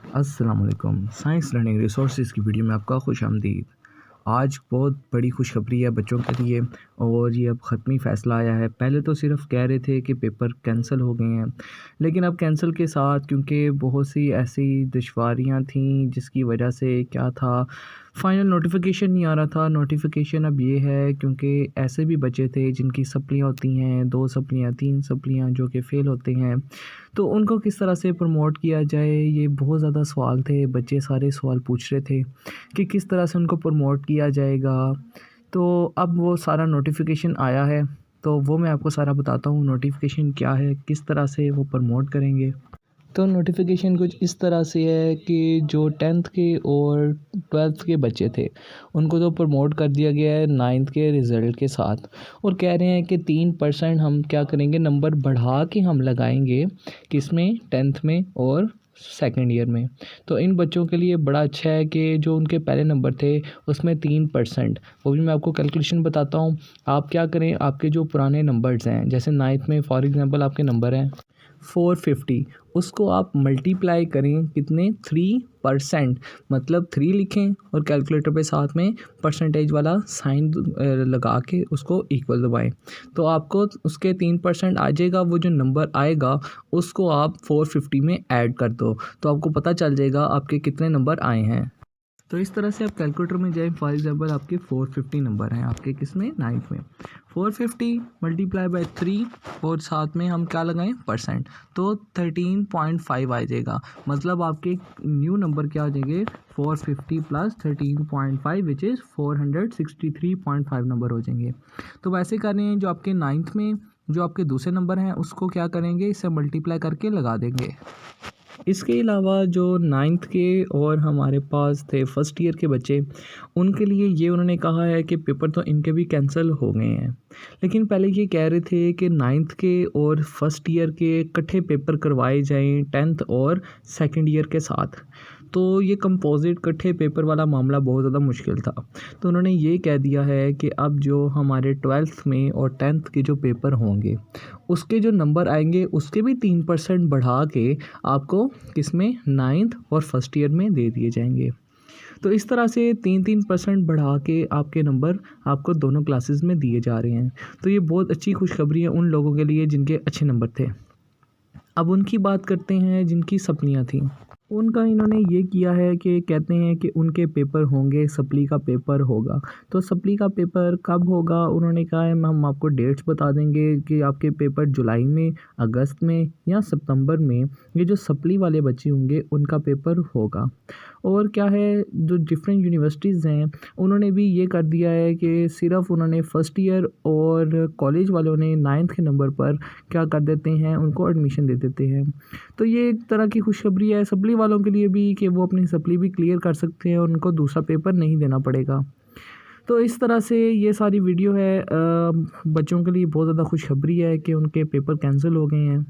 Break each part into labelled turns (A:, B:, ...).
A: अस्सलाम वालेकुम। Science learning resources की वीडियो में आपका खुशामदीद। आज बहुत बड़ी खुशखबरी है बच्चों के लिए और ये अब ख़त्मी फ़ैसला आया है। पहले तो सिर्फ़ कह रहे थे कि पेपर कैंसिल हो गए हैं, लेकिन अब कैंसिल के साथ क्योंकि बहुत सी ऐसी दुश्वारियाँ थीं जिसकी वजह से क्या था, फ़ाइनल नोटिफ़िकेशन नहीं आ रहा था। नोटिफ़िकेशन अब ये है क्योंकि ऐसे भी बच्चे थे जिनकी सप्लियाँ होती हैं, 2 सप्लियाँ, 3 सप्लियाँ जो कि फ़ेल होते हैं, तो उनको किस तरह से प्रमोट किया जाए, ये बहुत ज़्यादा सवाल थे। बच्चे सारे सवाल पूछ रहे थे कि किस तरह से उनको प्रमोट किया जाएगा। तो अब वो सारा नोटिफ़िकेशन आया है, तो वो मैं आपको सारा बताता हूँ नोटिफ़िकेशन क्या है, किस तरह से वो प्रमोट करेंगे। तो नोटिफ़िकेशन कुछ इस तरह से है कि जो 10th के और 12th के बच्चे थे, उनको तो प्रमोट कर दिया गया है 9th के रिज़ल्ट के साथ, और कह रहे हैं कि 3% हम क्या करेंगे, नंबर बढ़ा के हम लगाएंगे किसमें, 10th में और सेकंड ईयर में। तो इन बच्चों के लिए बड़ा अच्छा है कि जो उनके पहले नंबर थे उसमें 3%, वो भी मैं आपको कैलकुलेशन बताता हूँ। आप क्या करें, आपके जो पुराने नंबर्स हैं, जैसे 9th में फॉर एग्ज़ाम्पल आपके नंबर हैं 450, उसको आप मल्टीप्लाई करें कितने, 3%, मतलब 3 लिखें और कैलकुलेटर पे साथ में परसेंटेज वाला साइन लगा के उसको इक्वल दबाएं, तो आपको उसके 3% आ जाएगा। वो जो नंबर आएगा उसको आप 450 में ऐड कर दो, तो आपको पता चल जाएगा आपके कितने नंबर आए हैं। तो इस तरह से आप कैलकुलेटर में जाएँ, फॉर एग्ज़ाम्पल आपके 450 नंबर हैं, आपके किसमें, 9th में। 450 मल्टीप्लाई बाय 3 और साथ में हम क्या लगाएं, परसेंट, तो 13.5 आ जाएगा। मतलब आपके न्यू नंबर क्या आ जाएंगे, 450 प्लस 13.5 विच इज़ 463.5 नंबर हो जाएंगे। तो वैसे करने हैं, जो आपके 9th में जो आपके दूसरे नंबर हैं उसको क्या करेंगे, इससे मल्टीप्लाई करके लगा देंगे। इसके अलावा जो 9th के और हमारे पास थे फर्स्ट ईयर के बच्चे, उनके लिए ये उन्होंने कहा है कि पेपर तो इनके भी कैंसिल हो गए हैं, लेकिन पहले ये कह रहे थे कि 9th के और फर्स्ट ईयर के इकट्ठे पेपर करवाए जाएं 10th और सेकंड ईयर के साथ। तो ये कंपोजिट इकट्ठे पेपर वाला मामला बहुत ज़्यादा मुश्किल था, तो उन्होंने ये कह दिया है कि अब जो हमारे 12th में और 10th के जो पेपर होंगे उसके जो नंबर आएंगे उसके भी 3% बढ़ा के आपको किसमें, 9th और फर्स्ट ईयर में दे दिए जाएंगे। तो इस तरह से 3% बढ़ा के आपके नंबर आपको दोनों क्लासेस में दिए जा रहे हैं। तो ये बहुत अच्छी खुशखबरी है उन लोगों के लिए जिनके अच्छे नंबर थे। अब उनकी बात करते हैं जिनकी सप्लियाँ थीं। उनका इन्होंने ये किया है कि कहते हैं कि उनके पेपर होंगे, सप्ली का पेपर होगा। तो सप्ली का पेपर कब होगा, उन्होंने कहा है हम आपको डेट्स बता देंगे कि आपके पेपर जुलाई में, अगस्त में या सितंबर में ये जो सप्ली वाले बच्चे होंगे उनका पेपर होगा। और क्या है, जो डिफरेंट यूनिवर्सिटीज़ हैं उन्होंने भी ये कर दिया है कि सिर्फ़ उन्होंने फ़र्स्ट ईयर और कॉलेज वालों ने 9th के नंबर पर क्या कर देते हैं, उनको एडमिशन दे देते हैं। तो ये एक तरह की खुशखबरी है सप्ली वालों के लिए भी कि वो अपनी सप्ली भी क्लियर कर सकते हैं और उनको दूसरा पेपर नहीं देना पड़ेगा। तो इस तरह से ये सारी वीडियो है, बच्चों के लिए बहुत ज़्यादा खुशखबरी है कि उनके पेपर कैंसिल हो गए हैं।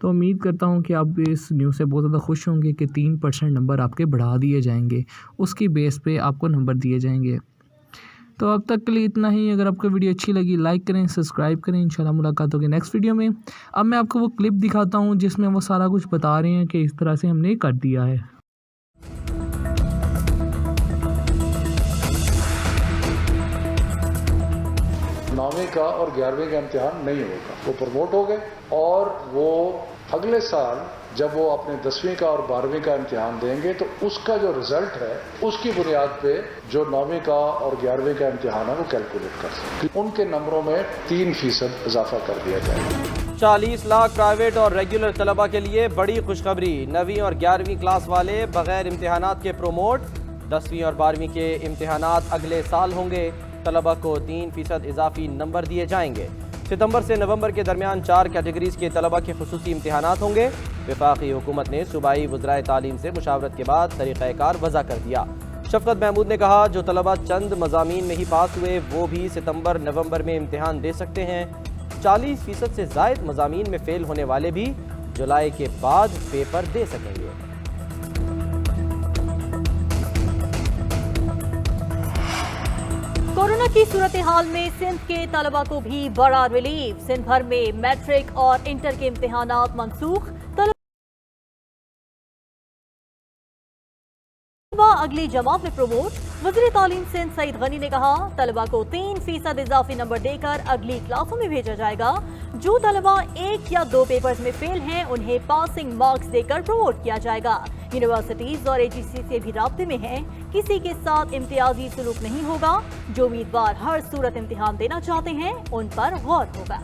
A: तो उम्मीद करता हूँ कि आप इस न्यूज़ से बहुत ज़्यादा खुश होंगे कि 3% नंबर आपके बढ़ा दिए जाएंगे, उसकी बेस पे आपको नंबर दिए जाएंगे। तो अब तक के लिए इतना ही। अगर आपको वीडियो अच्छी लगी लाइक करें, सब्सक्राइब करें। इंशाल्लाह मुलाकात होगी नेक्स्ट वीडियो में। अब मैं आपको वो क्लिप दिखाता हूँ जिसमें वो सारा कुछ बता रहे हैं कि इस तरह से हमने कर दिया है।
B: 9वीं का और 11वीं का इम्तिहान नहीं होगा, वो प्रमोट हो गए और वो अगले साल जब वो अपने 10वीं का और 12वीं का इम्तिहान देंगे तो उसका जो रिजल्ट है उसकी बुनियाद पे जो 9वीं का और 11वीं का इम्तिहान है वो कैलकुलेट कर सकते, उनके नंबरों में 3% इजाफा कर दिया जाएगा।
C: 40 लाख प्राइवेट और रेगुलर तलबा के लिए बड़ी खुशखबरी, 9वीं और 11वीं क्लास वाले बगैर इम्तिहानात के प्रोमोट। 10वीं और 12वीं के इम्तिहानात अगले साल होंगे। तलबा को 3% इजाफी नंबर दिए जाएंगे। सितंबर से नवंबर के दरमियान 4 कैटेगरीज के तलबा के खुसूसी इम्तिहानात होंगे। वफाकी हुकूमत ने सूबाई वज़राए तालीम से मुशावरत के बाद तरीक़ाकार वज़ा कर दिया। शफ़क़त महमूद ने कहा, जो तलबा चंद मज़ामीन में ही पास हुए वो भी सितंबर नवंबर में इम्तिहान दे सकते हैं। 40% से ज़ायद मज़ामीन में फ़ेल होने वाले भी जुलाई के बाद पेपर दे सकेंगे।
D: कोरोना की सूरत हाल में सिंध के तलबा को भी बड़ा रिलीफ। सिंध भर में मैट्रिक और इंटर के इम्तिहानात मनसूख। तलबा अगली जमात में प्रमोट। वज़ीर तालीम सिंध सईद गनी ने कहा, तलबा को 3% इजाफी नंबर देकर अगली क्लासों में भेजा जाएगा। जो तलबा 1 या 2 पेपर्स में फेल हैं उन्हें पासिंग मार्क्स देकर प्रमोट किया जाएगा। यूनिवर्सिटीज और AGC से भी राब्ते में हैं, किसी के साथ इम्तियाजी सलूक नहीं होगा। जो उम्मीदवार हर सूरत इम्तिहान देना चाहते हैं उन पर गौर होगा।